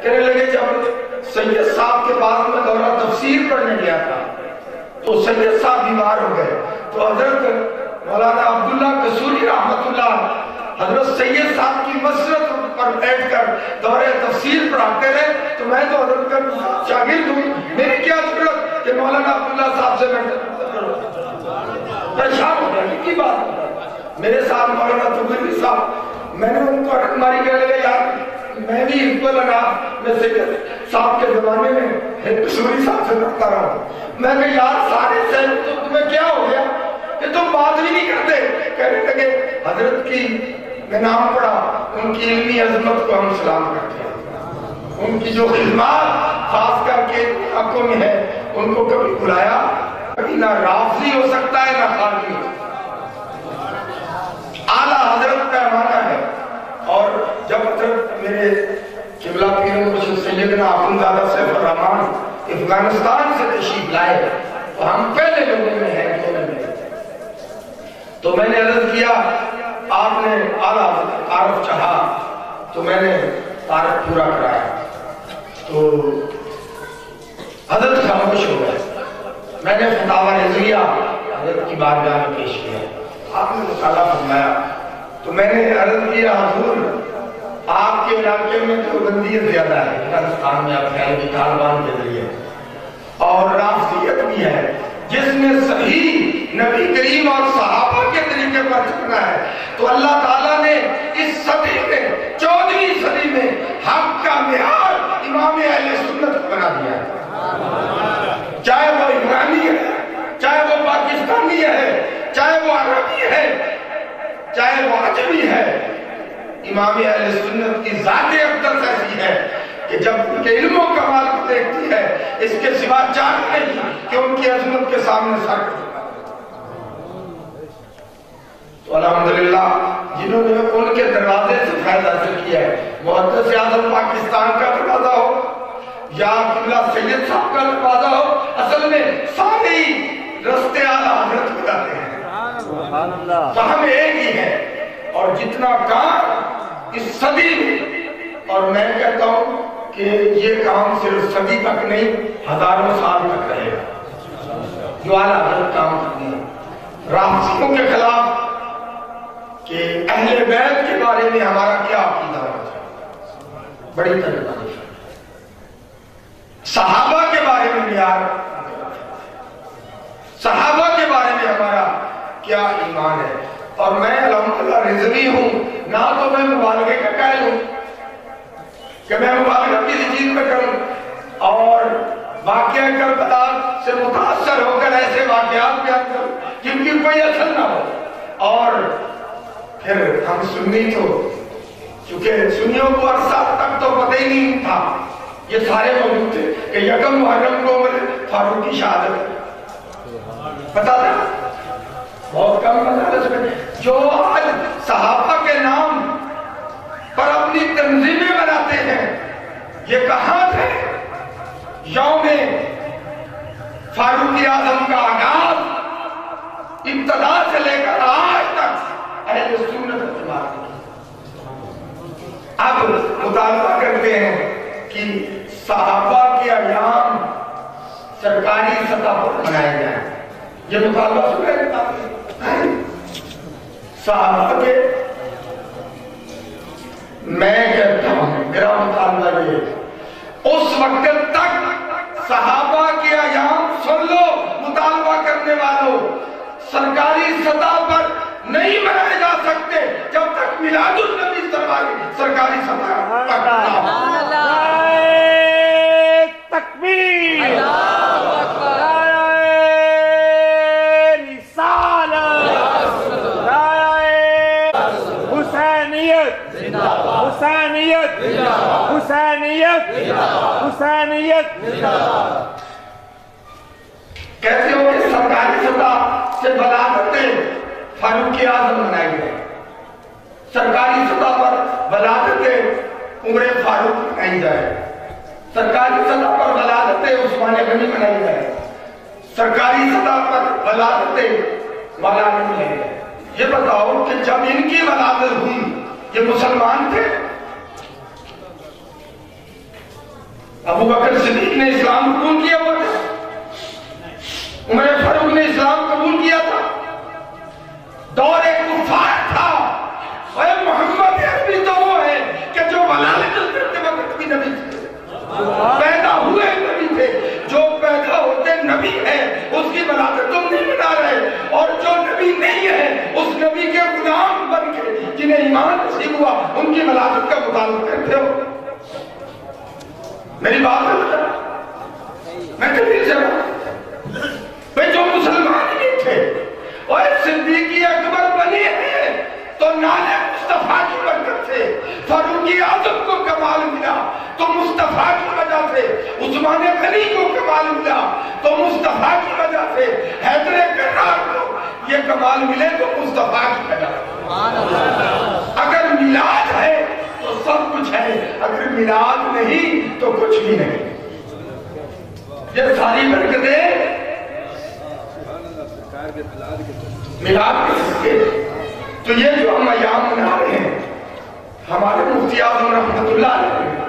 کہنے لگے جب سید صاحب کے پاس میں دورہ تفسیر پڑھنے گیا تھا تو سید صاحب بیمار ہو گئے، تو حضرت مولانا عبداللہ قصوری رحمت اللہ حضرت سید صاحب کی مسجد پر بیٹھ کر دورہ تفسیر پڑھاتے رہے، تو میں تو حضرت کا شاگرد ہوں، میری کیا ضرورت کہ مولانا عبداللہ صاحب سے پریشان ہو گیا کی بات۔ میرے ساتھ مولانا تغیری صاحب، میں نے ان کو اٹک ماری کہنے لگے یار میں بھی اقبال میں سید صاحب کے زمانے میں قصوری صاحب سے پڑھتا رہا ہوں، میں کہ یار سارے سہل تو تمہیں کیا ہو گیا کہ تم بات بھی نہیں کرتے؟ کہنے لگے حضرت کی میں نام پڑھا، ان کی علمی عظمت کو ہم سلام کرتے ہیں، ان کی جو خدمات خاص کر کے علاقوں میں ہے ان کو کبھی بلایا، کبھی نہ رافضی ہو سکتا ہے نہ خارجی ہو سکتا ہے، اعلیٰ حضرت کا معنی ہے۔ اور جب حضرت میرے قبلہ پیر مرشد سیدنا اخندزادہ سیف الرحمن افغانستان سے تشریف لائے تو ہم پہلے لوگوں میں ہیں تو میں نے عرض کیا آپ نے اعلیٰ تعارف چاہا تو میں نے تعارف پورا کرایا، تو حضرت خاموش ہو گئے، میں نے فتاوی رضویہ حضرت کی بارگاہ میں پیش کیا، آپ نے مطالعہ فرمایا، تو میں نے عرض کیا حضور آپ کے علاقے میں دیوبندیت زیادہ ہے، افغانستان میں اب پھیل طالبان کے ذریعے، اور رافضیت بھی ہے جس میں صحیح نبی کریم اور صحابہ کے طریقے پر چلنا ہے، تو اللہ تعالیٰ نے اس صدی میں 14ویں صدی میں حق کا معیار امام اہل سنت کو بنا دیا ہے، چاہے وہ ایرانی ہے، چاہے وہ پاکستانی ہے، چاہے وہ عربی ہے، چاہے وہ عجمی ہے، امام اہل سنت کی ذات اقدس ایسی ہے کہ جب ان کے علم و کمال کو دیکھتی ہے اس کے سوا چاہتے نہیں کہ ان کی عظمت کے سامنے سر تو الحمدللہ جنہوں نے ان کے دروازے سے فائدہ حاصل کیا ہے، محدث اعظم پاکستان کا دروازہ ہو یا قبلہ سید صاحب کا دروازہ ہو، اصل میں سارے ہی رستے اعلیٰ حضرت کو جاتے ہیں، کام ایک ہی ہے، اور جتنا کام اس صدی میں، اور میں کہتا ہوں کہ یہ کام صرف صدی تک نہیں ہزاروں سال تک رہے گا، جو اعلیٰ حضرت کام کرتے ہیں رافضیوں کے خلاف کہ اہل بیت کے بارے میں ہمارا کیا عقیدہ ہے، بڑی تنقید، صحابہ کے بارے میں یار صحابہ کے بارے میں ہمارا کیا ایمان ہے، اور میں الحمدللہ رضوی ہوں، نہ تو میں مبالغے کا قائل ہوں کہ میں مبالغہ کسی چیز میں کروں اور واقعہ کربلا سے متاثر ہو کر ایسے واقعات بیان کروں جن کی کوئی اثر نہ ہو، اور پھر ہم سنی تو چونکہ سنیوں کو عرصہ تک تو پتہ ہی نہیں تھا، یہ سارے موجود تھے کہ یکم محرم کو عمر فاروق کی شہادت پتا تھا، بہت کم مدارس میں جو آج صحابہ کے نام پر اپنی تنظیمیں بناتے ہیں، یہ کہاں تھے یوم فاروق اعظم کا آغاز ابتدا سے لے کر آج تک اہل سنت اعتماد کی۔ اب مطالبہ کرتے ہیں کہ صحابہ کے ایام سرکاری سطح پر منائے جائیں، یہ مطالبہ سن صحابہ کے، میں کہتا ہوں میرا مطالبہ یہ اس وقت تک صحابہ کے ایام سن لو مطالبہ کرنے والوں، سرکاری سطح پر نہیں منائے جا سکتے جب تک میلاد النبی سرکاری سطح پر تکبیر، حسینیت حسینیت حسینیت، کہتے ہو کہ سرکاری سطح سے ولادت فاروق اعظم منائی گئی، سرکاری سطح پر ولادت عمر فاروق منائی جائے، سرکاری سطح پر ولادت عثمان غنی منائی جائے، سرکاری سطح پر ولادت مولانا منائی جائے۔ یہ بتاؤ کہ جب ان کی ولادت ہوئی یہ مسلمان تھے؟ ابو بکر صدیق نے اسلام قبول کیا ہوا تھا، عمر فاروق نے اسلام قبول کیا تھا، دور کفار تھا۔ اے محمد عربی تو وہ ہے کہ جو ولادت کرتے وقت بھی نبی تھے، پیدا ہوئے نبی تھے، جو پیدا ہوتے نبی ہے اس کی ولادت تم نہیں منا رہے، اور جو نبی نہیں ہے اس نبی کے غلام بن کے جنہیں ایمان نصیب ہوا ان کی ولادت کا مطالبہ کرتے ہو۔ میری بات میں کبھی سے بھائی جو مسلمان نہیں تھے اور صدیقی اکبر بنے ہیں تو نالے مصطفیٰ کی برکت سے، فاروقی اعظم کو کمال ملا تو مصطفیٰ کی وجہ سے، عثمان غنی کو کمال ملا تو مصطفیٰ کی وجہ سے، حیدر کرار کو یہ کمال ملے تو مصطفیٰ کی وجہ سے۔ اگر میلاد ہے تو سب کچھ ہے، اگر میلاد نہیں تو کچھ بھی نہیں۔ یہ ساری برکتیں میلاد کے سکے۔ تو یہ جو ہم ایام منا رہے ہیں، ہمارے مفتی اعظم رحمت اللہ علیہ،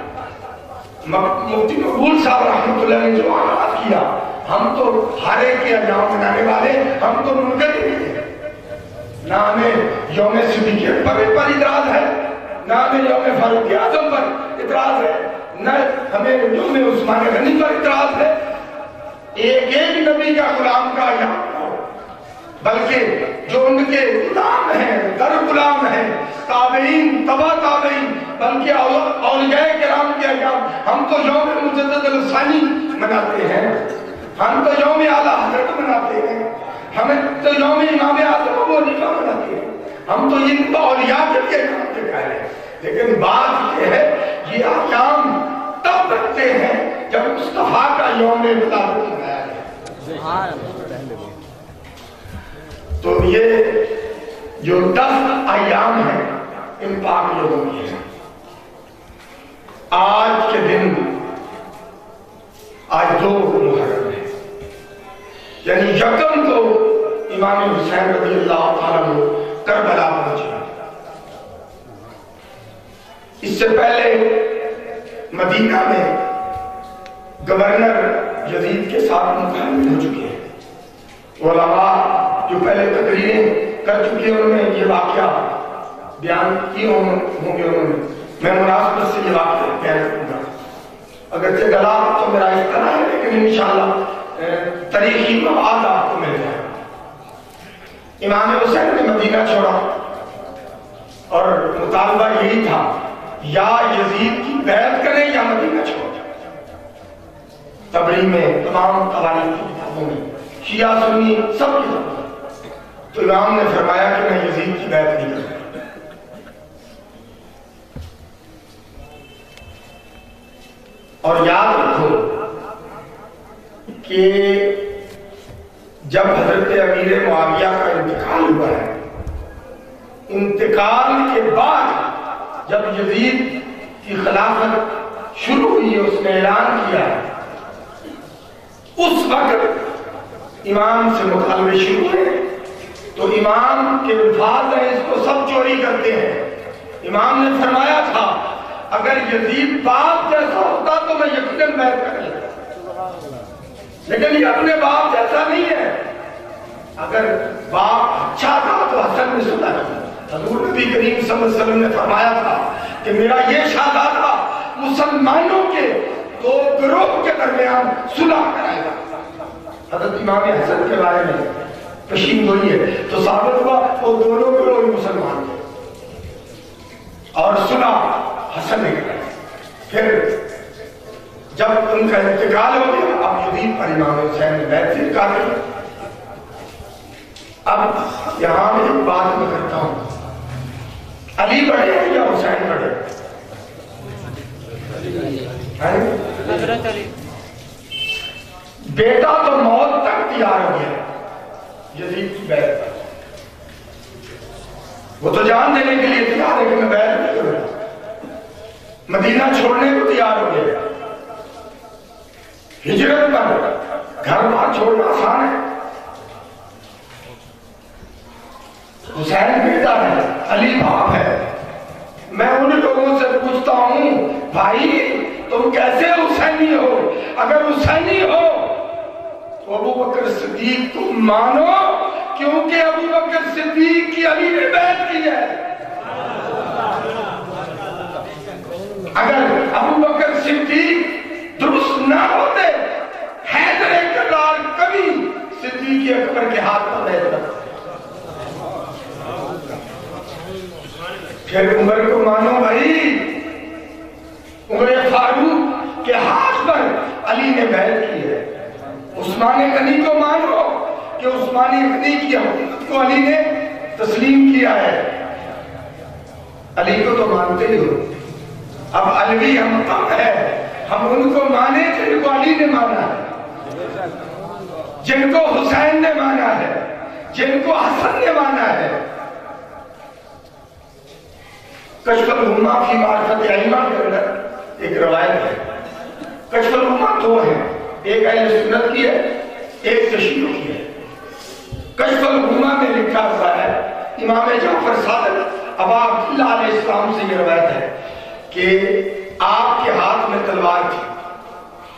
مفتی مقبول صاحب رحمت اللہ نے جو آغاز کیا، ہم تو ہر ایک کے ایام منانے والے، ہم تو منکر ہی نہیں ہیں۔ نہ ہمیں یوم صدیق اکبر پر اعتراض ہے، نہ ہمیں یوم فاروق اعظم پر اعتراض ہے، نہ ہمیں یوم عثمان غنی پر اعتراض ہے۔ ایک ایک نبی کا غلام کا ایام ہو، بلکہ جو ان کے غلام ہیں، در غلام ہیں، تابعین، تبع تابعین، بلکہ اولیاء کرام کے ایام، ہم تو یوم مجدد الثانی مناتے ہیں، ہم تو یوم اعلیٰ حضرت مناتے ہیں، ہمیں تو یوم امام اعظم ابو حنیفہ مناتے ہیں، ہم تو ان کو اولیاء کے نام سے کہہ رہے ہیں۔ لیکن بات یہ ہے یہ ایام تب رکھتے ہیں جب مصطفیٰ کا یوم ولادت منایا ہے۔ تو یہ جو 10 ایام ہیں ان پاک لوگوں کی ہیں۔ آج کے دن آج 2 محرم ہے، یعنی یکم کو امام حسین رضی اللہ تعالیٰ عنہ کربلا پہنچے۔ اس سے پہلے مدینہ میں گورنر یزید کے ساتھ مقابلے ہو چکے ہیں۔ علماء جو پہلے تقریریں کر چکے ہیں انہوں نے یہ واقعہ بیان کیے ہوں گے، انہوں نے، میں مناسبت سے یہ واقعہ بیان کروں گا۔ اگرچہ گلا تو میرا اس طرح ہے لیکن انشاءاللہ تاریخی مواد آپ کو مل جائے۔ امام حسین نے مدینہ چھوڑا اور مطالبہ یہی تھا یا یزید کی بیعت کریں یا مدینہ چھوڑ جائیں۔ تبری میں تمام قوانین کی کتابوں میں شیعہ سنی سب کی طرف، تو امام نے فرمایا کہ میں یزید کی بیعت نہیں کروں۔ اور یاد رکھو کہ جب حضرت امیر معاویہ کا انتقال ہوا ہے، انتقال کے بعد جب یزید کی خلافت شروع ہوئی ہے، اس نے اعلان کیا ہے، اس وقت امام سے مطالبے شروع ہوئے تو امام کے الفاظ ہیں اس کو سب چوری کرتے ہیں۔ امام نے فرمایا تھا اگر یزید باپ جیسا ہوتا تو میں یقیناً بیعت کر لیتا، لیکن یہ اپنے باپ جیسا نہیں ہے۔ اگر باپ اچھا تھا تو حسن نے سنا کیا۔ حضور نبی کریم صلی اللہ علیہ وسلم نے فرمایا تھا کہ میرا یہ شہزادہ مسلمانوں کے 2 گروہ کے درمیان صلح کرائے گا۔ حضرت امام حسن کے بارے میں پیشین گوئی ہے تو ثابت ہوا وہ دونوں گروہ مسلمان تھے اور صلح حسن نے کرائی۔ پھر جب ان کا انتقال ہو گیا اب یزید پر امام حسین نے بیعت سے انکار کیا۔ اب یہاں میں ایک بات میں کرتا ہوں، علی بڑے ہیں یا حسین بڑے؟ حضرت علی۔ بیٹا تو موت تک تیار ہو گیا یزید کی بیعت پر، وہ تو جان دینے کے لیے تیار ہے کہ میں بیعت نہیں کروں گا، مدینہ چھوڑنے کو تیار ہو گیا۔ ہجرت پر گھر بار چھوڑنا آسان ہے۔ حسین بیٹا ہے، علی باپ ہے۔ میں ان لوگوں سے پوچھتا ہوں بھائی تم کیسے حسین حسینی ہو، اگر حسینی ہو تو ابو بکر صدیق کو مانو، کیونکہ ابو بکر صدیق کی علی نے بیعت کی ہے۔ اگر ابو بکر صدیق درست نہ ہوتے، حیدر کرار کبھی صدیق اکبر کے ہاتھ پر بیعت نہ کرتے۔ پھر عمر کو مانو بھائی، عمر فاروق کے ہاتھ پر علی نے بیعت کی ہے۔ عثمان غنی کو مانو کہ عثمان غنی کی حکومت کو علی نے تسلیم کیا ہے۔ علی کو تو مانتے ہی ہو، اب علوی ہم کم ہے، ہم ان کو مانے جن کو علی نے مانا ہے، جن کو حسین نے مانا ہے، جن کو حسن نے مانا ہے۔ کشف الامہ فی معرفت ائمہ کے اندر ایک روایت ہے، کشف الامہ دو ہیں، ایک اہل سنت کی ہے، ایک تشیع کی ہے۔ کشف الامہ میں لکھا ہوا ہے، امام جعفر صادق ابا عبداللہ علیہ السلام سے یہ روایت ہے کہ آپ کے ہاتھ میں تلوار تھی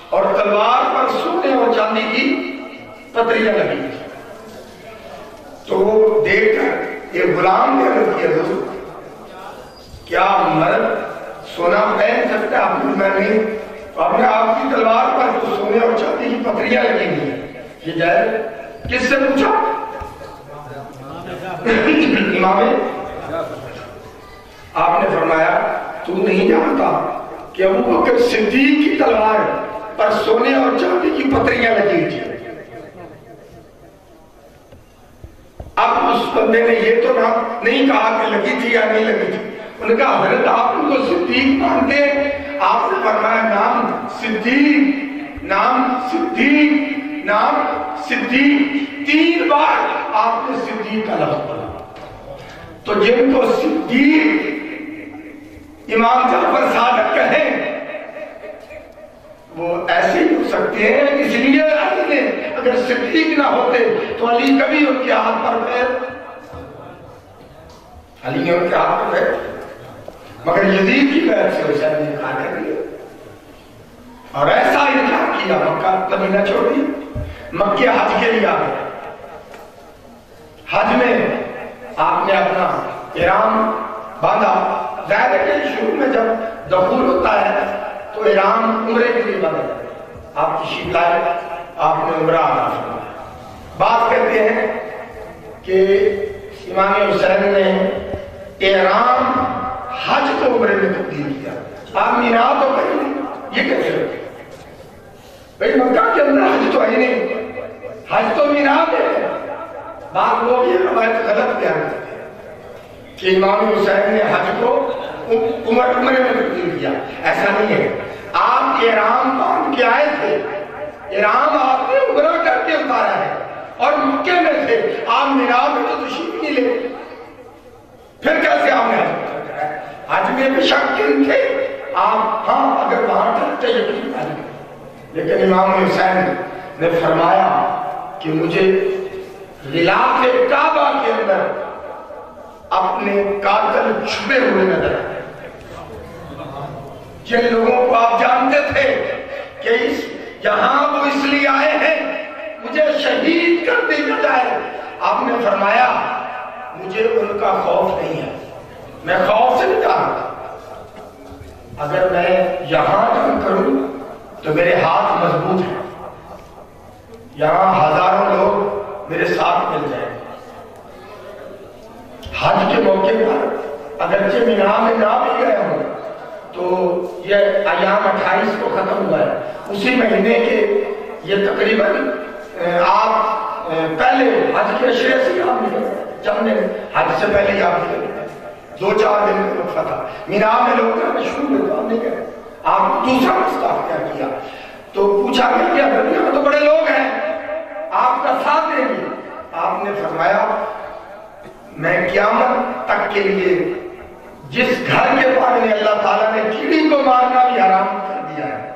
اور تلوار پر سونے اور چاندی کی پتریاں لگی تھی۔ تو دیکھ کر یہ غلام نے عرض کیا، حضور کیا مرد سونا پہن سکتا ہے؟ آپ نے میں نہیں، تو آپ نے آپ کی تلوار پر تو سونے اور چاندی کی پتریاں لگی ہوئی ہیں، یہ جائز؟ کس سے پوچھا؟ امام آپ نے فرمایا تو نہیں جانتا کہ ابو بکر صدیق کی تلوار پر سونے اور چاندی کی پتریاں لگی تھی۔ اب اس بندے نے یہ تو نہیں کہا کہ لگی تھی یا نہیں لگی تھی، انہوں نے کہا حضرت آپ ان کو صدیق مانتے ہیں؟ آپ نے فرمایا نام صدیق، نام صدیق، نام صدیق، 3 بار آپ نے صدیق کا لفظ پڑھا۔ تو جن کو صدیق امام جعفر صادق کہیں وہ ایسے ہی ہو سکتے ہیں، اس لیے علی نے اگر صدیق نہ ہوتے تو علی کبھی ان کے ہاتھ پر بیعت، علی نے ان کے ہاتھ پر بیعت، مگر یزید کی بیعت سے حسین نے انکار کر دیا اور ایسا انکار کیا مکہ مدینہ چھوڑ دیا، مکہ حج کے لیے آ گئے۔ حج میں آپ نے اپنا احرام باندھا، ظاہر ہے کہ شروع میں جب دخول ہوتا ہے تو احرام عمرے کے لیے باندھا جاتا ہے، آپ تشریف لائے، آپ نے عمرہ ادا فرمایا۔ بات کہتے ہیں کہ امام حسین نے احرام حج کو عمرے میں تبدیل کیا، آپ مینا تو کہیں نہیں، یہ کیسے ہوگا؟ بھئی مکہ کے اندر حج تو ہے نہیں، حج تو مینا میں ہے۔ بعض لوگ یہ روایت غلط بیان کرتے ہیں کہ امام حسین نے حج کو عمرے میں تبدیل کیا، ایسا نہیں ہے۔ آپ احرام باندھ کے آئے تھے، احرام آپ نے عمرہ کر کے اتارا ہے اور مکے میں تھے، آپ مینا میں تو تشریف نہیں لے، پھر کیسے آپ نے حج میں بھی شکن تھے آپ؟ ہاں اگر وہاں ٹھہرتے یقین نہیں، لیکن امام حسین نے فرمایا کہ مجھے غلاف کعبہ کے اندر اپنے قاتل چھپے ہوئے نظر آئے۔ جن لوگوں کو آپ جانتے تھے کہ یہاں وہ اس لیے آئے ہیں مجھے شہید کر دیا جائے، آپ نے فرمایا مجھے ان کا خوف نہیں ہے، میں خوف سے نہیں جانتا، اگر میں یہاں جنگ کروں تو میرے ہاتھ مضبوط ہیں، یہاں ہزاروں لوگ میرے ساتھ مل جائیں۔ حج کے موقع پر اگرچہ مینا میں نہ بھی گئے ہوں تو یہ ایام 28 کو ختم ہوا ہے، اسی مہینے کے یہ تقریباً آپ پہلے حج کے عشرے سے آپ نکل گئے، جب نے حج سے پہلے ہی آپ نکل گئے، 2-4 دن میں وقفہ تھا، مینا میں لوگ مشہور ہوئے تو آپ نہیں گئے، آپ دوسرا مسئلہ کیا کیا تو پوچھا گیا کہ دنیا میں تو بڑے لوگ ہیں آپ کا ساتھ دیں گے، آپ نے فرمایا میں قیامت تک کے لیے جس گھر کے بارے میں اللہ تعالیٰ نے کیڑی کو مارنا بھی حرام کر دیا ہے،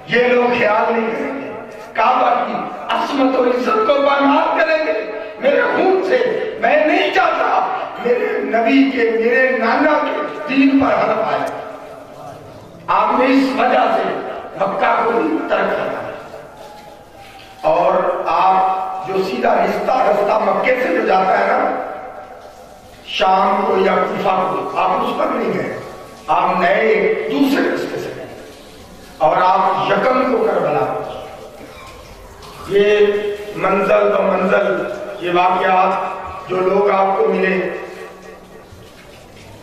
یہ لوگ خیال نہیں کریں گے، کعبہ کی عصمت و عزت کو پامال کریں گے، میرے خون سے میں نہیں چاہتا میرے نبی کے، میرے نانا کے دین پر حرف آئے۔ آپ نے اس وجہ سے مکہ کو نہیں رستہ مکے سے جو جاتا ہے نا شام کو یا کوفہ کو، آپ اس پر نہیں گئے، آپ نئے دوسرے رستے سے گئے اور آپ یکم کو کربلا یہ منزل و منزل یہ واقعات جو لوگ آپ کو ملے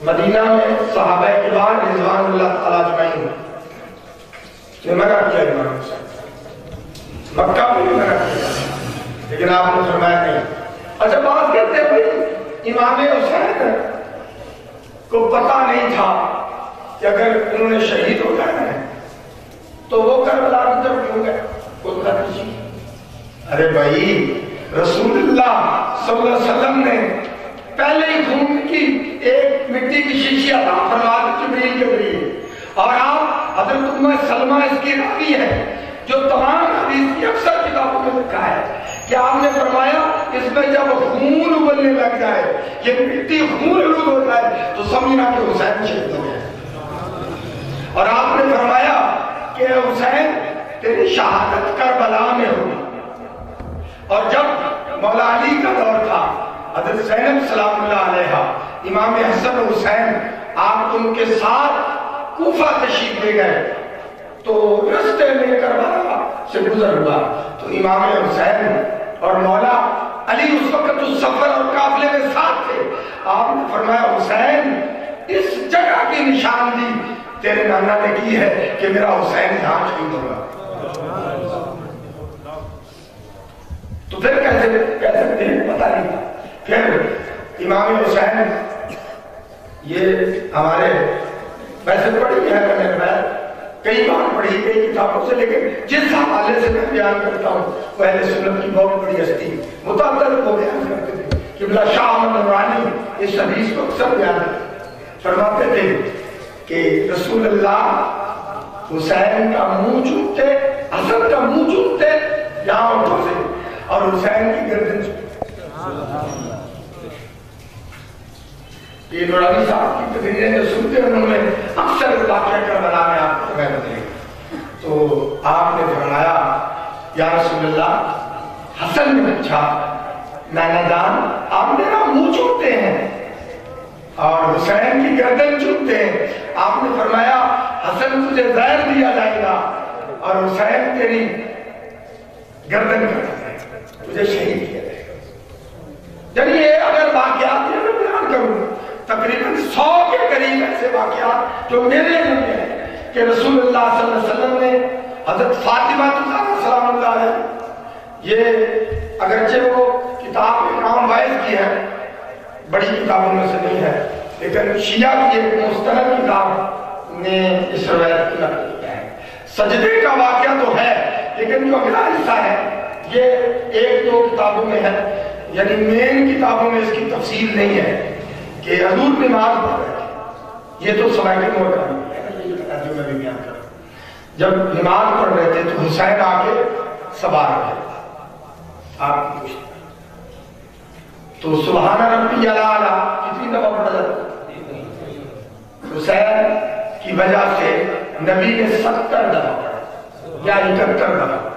مدینہ میں صحابہ کرام رضوان اللہ تعالیٰ اجمعین نے منع کیا امام حسین، مکہ میں بھی منع کیا لیکن آپ نے فرمایا نہیں۔ اچھا بات کرتے ہیں بھائی امام حسین کو پتا نہیں تھا کہ اگر انہوں نے شہید ہو جانا ہے تو وہ کربلا کی طرف کیوں گئے؟ ارے بھائی رسول اللہ صلی اللہ علیہ وسلم نے پہلے ہی خون کی ایک مٹی کی شیشی عطا فرما دی جبریل کے ذریعے، اور آپ حضرت ام سلمہ اس کی راوی ہے جو تمام حدیث کی اکثر کتابوں میں لکھا ہے کہ آپ نے فرمایا اس میں جب خون ابلنے لگ جائے یہ مٹی خون آلود ہو جائے تو سمجھنا کہ حسین شہید ہو گئے، اور آپ نے فرمایا کہ حسین تیری شہادت کربلا میں ہوگی۔ اور جب مولا علی کا دور تھا حضرت زینب سلام اللہ علیہ امام حسن حسین آپ ان کے ساتھ کوفہ تشریف لے گئے تو رستے میں کربلا سے گزر ہوا تو امام حسین اور مولا علی اس وقت اس سفر اور قافلے میں ساتھ تھے، آپ نے فرمایا حسین اس جگہ کی نشاندہی تیرے نانا نے کی ہے کہ میرا حسین یہاں شہید ہوگا۔ تو پھر کیسے کہہ سکتے ہیں پتہ نہیں تھا۔ پھر امام حسین یہ ہمارے ویسے پڑھی ہے میں نے کئی بار پڑھی کئی کتابوں سے، لیکن جس حوالے سے میں بیان کرتا ہوں وہ اہل سنت کی بہت بڑی ہستی متعدد وہ بیان کرتے تھے کہ بلا شاہ احمد نورانی اس حدیث کو اکثر بیان فرماتے تھے کہ رسول اللہ حسین کا منہ چومتے، حسن کا منہ چومتے یہاں اٹھو سے اور حسین کی گردن چومتے۔ یہ نورانی صاحب کی تقریریں جو سنتے ہیں انہوں نے اکثر واقعہ کربلا میں آپ کو بیان دیں تو آپ نے فرمایا یا رسول اللہ حسن نے پوچھا نانا جان آپ میرا منہ چومتے ہیں اور حسین کی گردن چومتے ہیں، آپ نے فرمایا حسن تجھے زہر دیا جائے گا اور حسین تیری گردن کاٹا تجھے شہید کیا جائے گا۔ یعنی یہ اگر واقعات میں بیان کروں تقریباً 100 کے قریب ایسے واقعات جو میرے علم میں ہیں کہ رسول اللہ صلی اللہ علیہ وسلم نے حضرت فاطمہ سلام اللہ علیہ یہ اگرچہ وہ کتاب امام وائز کی ہے بڑی کتابوں میں سے نہیں ہے لیکن شیعہ کی ایک مستند کتاب نے اس روایت کو نقل کیا ہے۔ سجدے کا واقعہ تو ہے لیکن جو اگلا حصہ ہے یہ ایک دو کتابوں میں ہے، یعنی مین کتابوں میں اس کی تفصیل نہیں ہے کہ حضور نماز پڑھ رہے تھے، یہ تو سوائے مور کا جو میں بھی بیان کر رہا ہوں، جب نماز پڑھ رہے تھے تو حسین آ کے سوار رہے آپ کی تو سبحان ربی الاعلیٰ کتنی دفعہ پڑھا جاتا ہے؟ حسین کی وجہ سے نبی نے 70 دفعہ پڑھا یا 71 دفعہ۔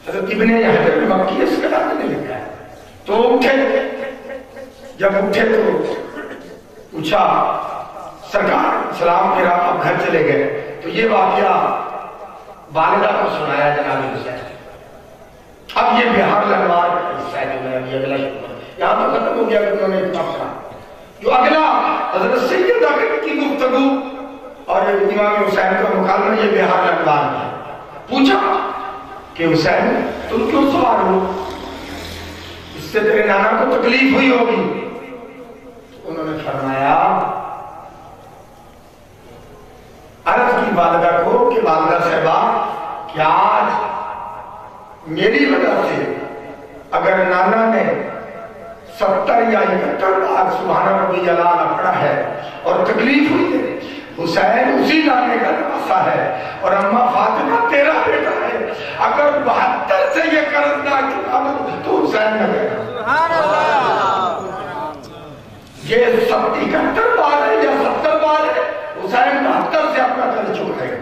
حضرت ابن حجر مکی اس کتاب میں لکھا ہے تو اٹھے، جب اٹھے تو پوچھا سرکار سلام پھر آپ گھر چلے گئے تو یہ واقعہ والدہ کو سنایا جناب حسین۔ اب یہ بہار لنوار حصہ ہے جو میں ابھی اگلا یہاں تو ختم ہو گیا کہ انہوں نے اتنا پڑھا، جو اگلا حضرت سید اکبر کی گفتگو اور امام حسین کا مکالمہ یہ بہار لنوار ہے۔ پوچھا کہ حسین تم کیوں سوار ہو، اس سے تیرے نانا کو تکلیف ہوئی ہوگی؟ انہوں نے فرمایا عرض کی والدہ کو کہ والدہ صاحبہ کیا آج میری وجہ سے اگر نانا نے 70 یا 71 بار سبحان ربی الاعلیٰ پڑھا ہے اور تکلیف ہوئی ہے، حسین اسی نانے کا نواسا ہے اور اماں فاطمہ تیرا بیٹا ہے، اگر 72 سے یہ کرنا تو حسین نہ گیا۔ سبحان اللہ، یہ 71 بار ہے یا 70 بار ہے، حسین 72 سے اپنا کل چکائے گا۔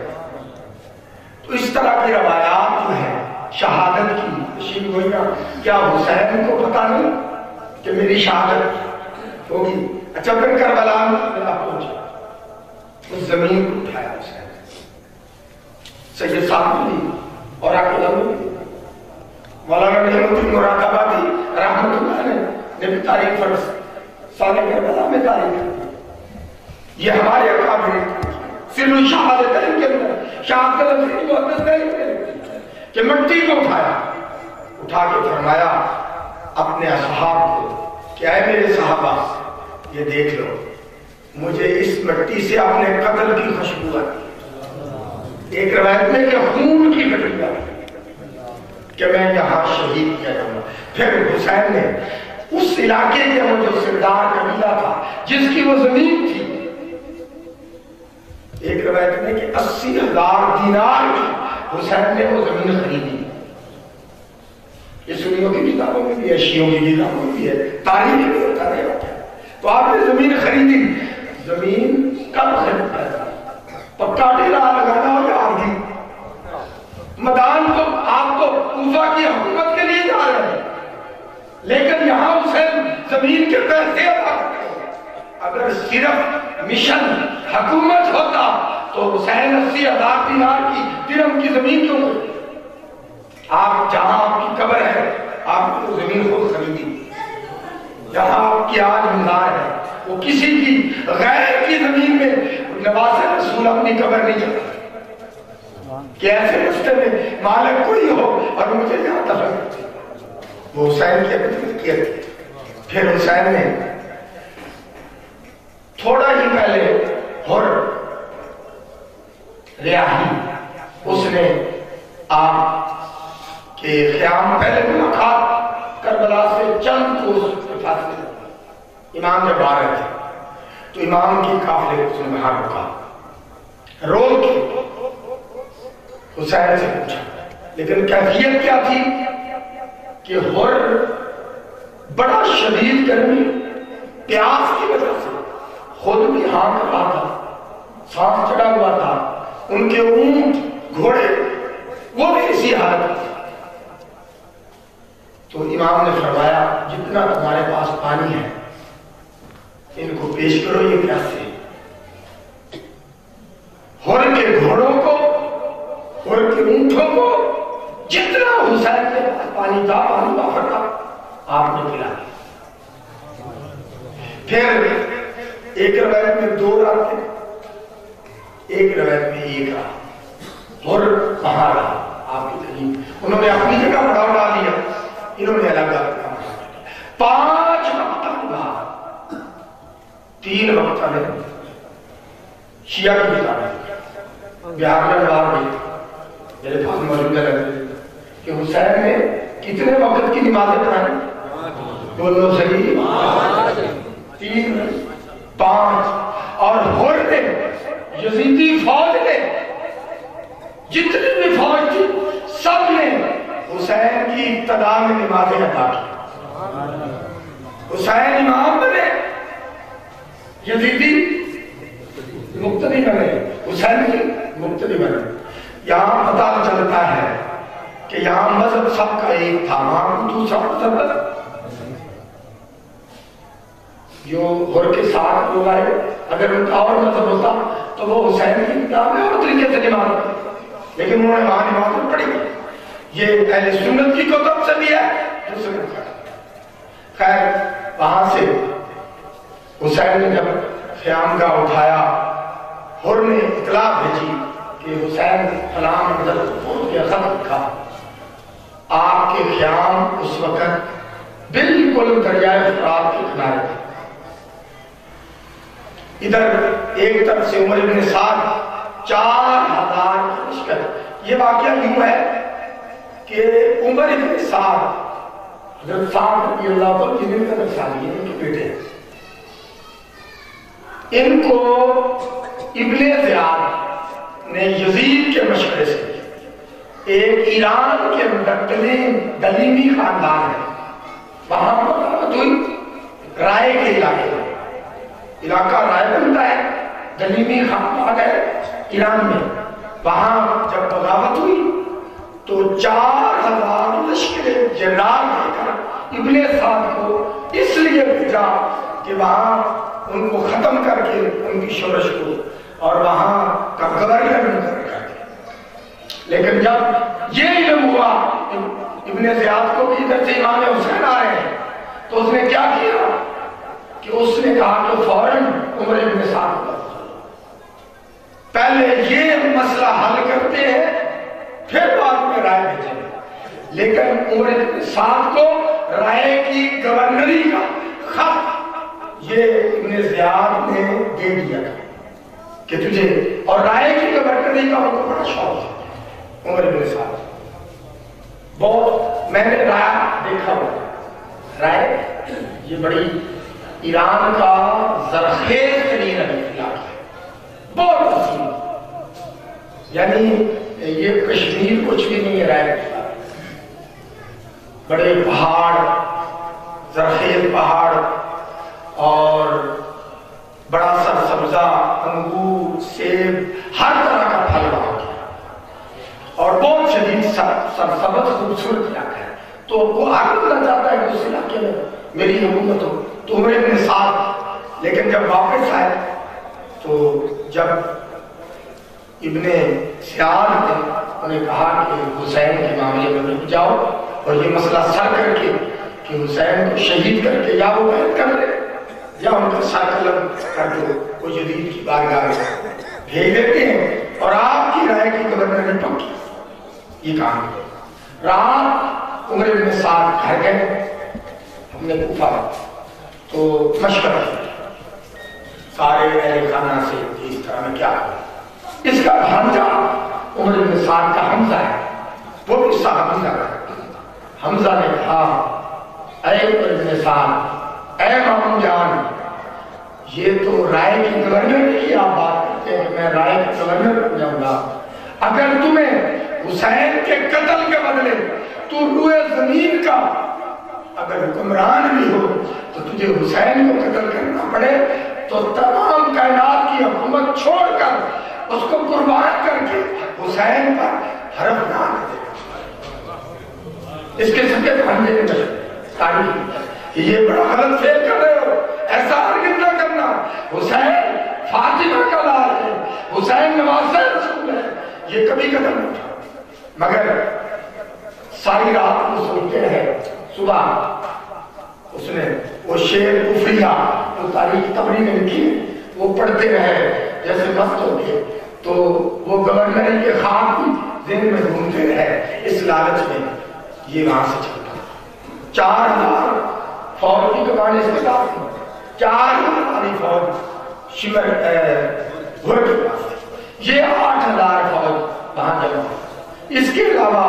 تو اس طرح کی روایات جو ہیں شہادت کی تشریح ہوئی نا, کیا حسین کو پتا نہیں کہ میری شہادت ہوگی؟ اچھا پھر کربلا میں میرا پہنچا, اس زمین کو اٹھایا حسین, سید صاحب بھی اور اکیلا بھی, مولانا نعمت المراد آبادی رحمت اللہ نے بھی تاریخ فرض سال کربلا میں تاریخ کر دی. یہ ہمارے اکابر سر شہادت کے اندر شہادت محدث کہ مٹی کو اٹھا کے فرمایا اپنے اصحاب کو کہ اے میرے صحابہ, یہ دیکھ لو مجھے اس مٹی سے اپنے قتل کی خوشبو آتی, ایک روایت میں کہ خون کی خوشبو آتی کہ میں یہاں شہید کیا جاؤں گا. پھر حسین نے اس علاقے کے وہ جو سردار قبیلہ تھا جس کی وہ زمین تھی, ایک روایت میں کہ 80,000 دینار کی حسین نے وہ زمین خریدی. یہ سنیوں کی کتابوں میں بھی ہے, شیعوں کی کتابوں میں بھی ہے, تاریخ میں ہوتا رہے ہوتا ہے. تو آپ نے زمین خریدی, زمین کب خریدتا ہے؟ پکا ڈیرا لگانا ہو یا آگی میدان, تو آپ تو کوفہ کی حکومت کے لیے جا رہے ہیں, لیکن یہاں حسین زمین کے پیسے ادا کرتے ہیں. اگر صرف مشن حکومت ہوتا تو حسین 80,000 دینار کی درہم کی زمین کیوں ہوتی؟ آپ جہاں آپ کی قبر ہے آپ نے تو زمین خود خریدی, جہاں آپ کی آج مزار ہے وہ کسی کی غیر کی زمین میں نواز رسول اپنی قبر نہیں چاہتا کہ ایسے رشتے میں مالک کوئی ہو اور مجھے یہاں دفن. وہ حسین کی اپنی کیا تھی. پھر حسین نے تھوڑا ہی پہلے اور ریاحی اس نے آپ کے خیام پہلے ملاقات کربلا سے چند کوس فاصلے, امام جب آ رہے تھے تو امام کی قافلے اس نے وہاں رکا, رو کے حسین سے پوچھا, لیکن کیفیت کیا تھی کہ ہر بڑا شدید گرمی پیاس کی وجہ سے خود بھی ہانک رہا تھا, سانس چڑھا ہوا تھا, ان کے اونٹ گھوڑے وہ بھی اسی حالت تھی. تو امام نے فرمایا جتنا تمہارے پاس پانی ہے ان کو پیش کرو, یہ پیاسے. ہر کے گھوڑوں کو, ہر کے اونٹوں کو جتنا حسین کے پاس پانی تھا, پانی باہر تھا, آپ نے پلا دیا. پھر ایک روایت میں 2 راتیں, ایک روایت میں 1 رات, اور کہاں رہا آپ کے قریب. انہوں نے اپنی جگہ بڑا اٹھا لیا, انہوں نے الگ کام کیا. 5 وقت بعد 3 وقت میں شیعہ کی کتابیں بہار میں نوار میں میرے پاس موجود ہے کہ حسین نے کتنے وقت کی نمازیں پڑھائیں؟ بولو صحیح, 3 5. اور ہر نے یزیدی فوج نے جتنی بھی فوج تھی سب نے حسین کی ابتدا میں نمازیں ادا کی. حسین امام بنے, یزیدی مقتدی بنے, حسین کی مقتدی بنے. یہاں پتہ چلتا ہے کہ یہاں مذہب سب کا ایک تھا, وہاں دوسرا مذہب جو ہر کے ساتھ لوگ آئے, اگر ان کا اور مذہب ہوتا تو وہ حسین کی کتاب میں اور طریقے سے نماز پڑھی, لیکن انہوں نے وہاں نماز پڑھی. یہ اہل سنت کی کتب سے بھی ہے, دوسرے کا. خیر وہاں سے حسین نے جب خیام گاہ اٹھایا, ہر نے اطلاع بھیجی کہ حسین فلاں منزل پہنچ گیا, خط لکھا. آپ کے خیام اس وقت بالکل دریائے فرات کے کنارے تھے. ادھر ایک طرف سے عمر ابن سعد 4000 لشکر. یہ واقعہ یوں ہے کہ عمر ابن سعد حضرت سعد رضی اللہ عنہ جن کا نقصانی ہے, ان کے بیٹے ہیں, ان کو ابن زیاد نے یزید کے مشورے سے, ایک ایران کے اندر دلیمی خاندان ہے, وہاں پر رائے کے علاقے میں, علاقہ رائے بنتا ہے, دلیمی خاندان ہے ایران میں. وہاں جب بغاوت ہوئی تو 4000 لشکر جنرال دے کر ابن سعد کو اس لیے بھیجا کہ وہاں ان کو ختم کر کے ان کی شورش کو اور وہاں کا گورنر مقرر کر کے. لیکن جب یہ علم ہوا ابن زیاد کو بھی ادھر سے امام حسین آ رہے ہیں تو اس نے کیا کیا کہ اس نے کہا کہ فوراً عمر ابن سعد کو پہلے یہ مسئلہ حل کرتے ہیں پھر بعد میں رائے بھیجیں. لیکن عمر ابن سعد کو رائے کی گورنری کا خط یہ ابن زیاد نے دے دیا کہ تجھے، اور رائے کی گورنری کا ان کو بڑا شوق ہے. عمر ابن سعد بہت، میں نے رائے دیکھا ہوا، رائے یہ بڑی ایران کا زرخیز ترین علاقہ ہے، بہت وسیع، یعنی یہ کشمیر کچھ بھی نہیں ہے. رائے بڑے پہاڑ، زرخیز پہاڑ اور بڑا سرسبزہ، انگور، سیب، ہر طرح کا پھل وہاں ہے اور بہت شدید سرسبز خوبصورت علاقہ ہے. تو وہ آگے بڑھنا چاہتا ہے کہ اس علاقے میں میری حکومت ہو. تو عمر ابن سعد لیکن جب واپس آئے تو جب ابن زیاد نے انہیں کہا کہ حسین کے معاملے میں رک جاؤ اور یہ مسئلہ سر کر کے کہ حسین کو شہید کر کے یا وہ بیعت کر لے یا ان کا سر قلم کر دو، وہ یزید کی بارگاہ میں بھیج دیتے ہیں اور آپ کی رائے کی گورنر نے پکی. یہ کام رات عمر ابن سعد گھر گئے، ہم نے کوفہ تو مشورہ سارے اہل خانہ سے اس طرح میں کیا ہے. اس کا بھانجا عمر ابن سعد کا حمزہ ہے، وہ بھی صاحب حمزہ ہے. حمزہ نے کہا اے عمر ابن سعد، اے ماموں جان، یہ تو رائے کی گورنر کی آپ بات کرتے ہیں کہ میں رائے کی گورنر بن جاؤں گا. اگر تمہیں حسین کے قتل کے بدلے تو روئے زمین کا اگر حکمران بھی ہو تو تجھے حسین کو قتل کرنا پڑے تو تمام کائنات کی حکومت چھوڑ کر اس کو قربان کر کے حسین پر حرف نہ دے. اس کے سکے بھانجے میں تاریخ کہ یہ بڑا غلط فعل کر رہے ہو، ایسا ہرگز نہ کرنا. حسین فاطمہ کا لال ہے، حسین نواسہ رسول ہے، یہ کبھی قدم نہیں اٹھا. مگر ساری رات کو سنتے ہیں، صبح اس نے وہ شعر کفریہ جو تاریخ طبری نے لکھی وہ پڑھتے رہے جیسے مست ہو گئے. تو وہ گورنری کے خواب بھی ذہن میں گھومتے رہے. اس لالچ میں یہ وہاں سے چلتا 4000 فوج کی کمان اس کے ساتھ تھی، 4000 والی فوج شمر گھوڑ کے پاس، یہ 8000 فوج وہاں جمع. اس کے علاوہ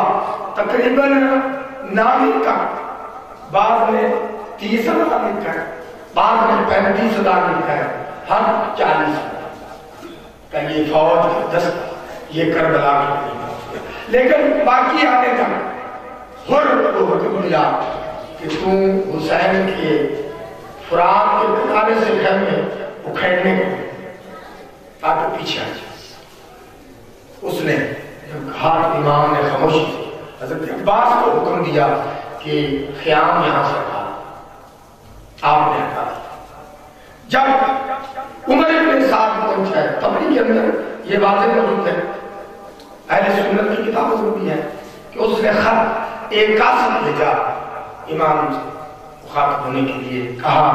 تقریباً نامی کا بعض میں 30,000 لکھا ہے، بعض میں 35,000 لکھا ہے، ہر 40,000 کا یہ فوج کا دست یہ کربلا کی. لیکن باقی آنے تک ہر کو حکم ملا کہ تم حسین کے فرات کے کنارے سے خیمے اکھیڑنے کو تاکہ پیچھے آ جائے. اس نے ہر امام نے خاموشی سے حضرت عباس کو حکم دیا کہ خیام یہاں سے ہٹا. آپ نے ہٹا دیا. جب عمر ابن سعد پہنچا ہے طبری کے اندر یہ واضح موجود ہے، اہل سنت کی کتابوں میں بھی ہے کہ اس نے خط ایک قاصد بھیجا امام سے مخاطب ہونے کے لیے، کہا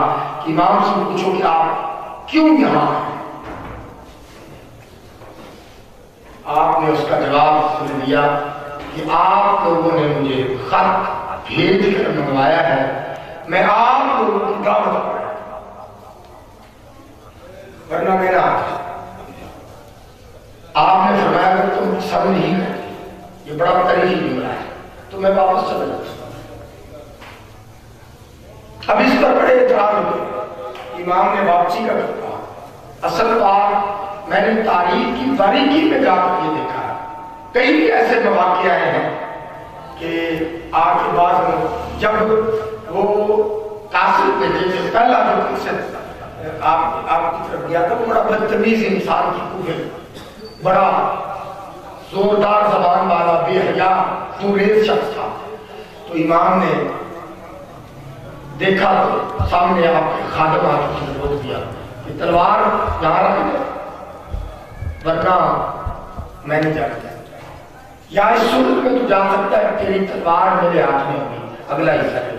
کہ امام سے پوچھو کہ آپ کیوں یہاں ہیں. آپ نے اس کا جواب سن دیا کہ آپ لوگوں نے مجھے خط بھیج کر منگوایا ہے، میں آپ لوگوں کی دعوت پڑھا ورنہ میرا آپ نے فرمایا اگر تم سب نہیں کرتے یہ بڑا تاریخی جملہ ہے تو میں واپس چلا جاتا ہوں. اب اس پر بڑے اعتراض ہوئے. امام نے واپسی کا کہا. اصل بات میں نے تاریخ کی باریکی میں جا کر یہ دیکھا کئی ایسے مواقع آئے ہیں کہ آج کے بعد میں جب وہ قاصد بھیجے تھے پہلا جو قاصد آپ کی طرف گیا تھا وہ بڑا بدتمیز انسان کی کوفے، بڑا زوردار زبان والا، بے حیا، دوریز شخص تھا. تو امام نے دیکھا تو سامنے آپ کے خادمات کو روک دیا کہ تلوار یہاں رکھ دے ورنہ میں نہیں جاتا. یا اس صورت میں تو جا سکتا ہے تیری تلوار میرے ہاتھ میں ہوگی. اگلا حصہ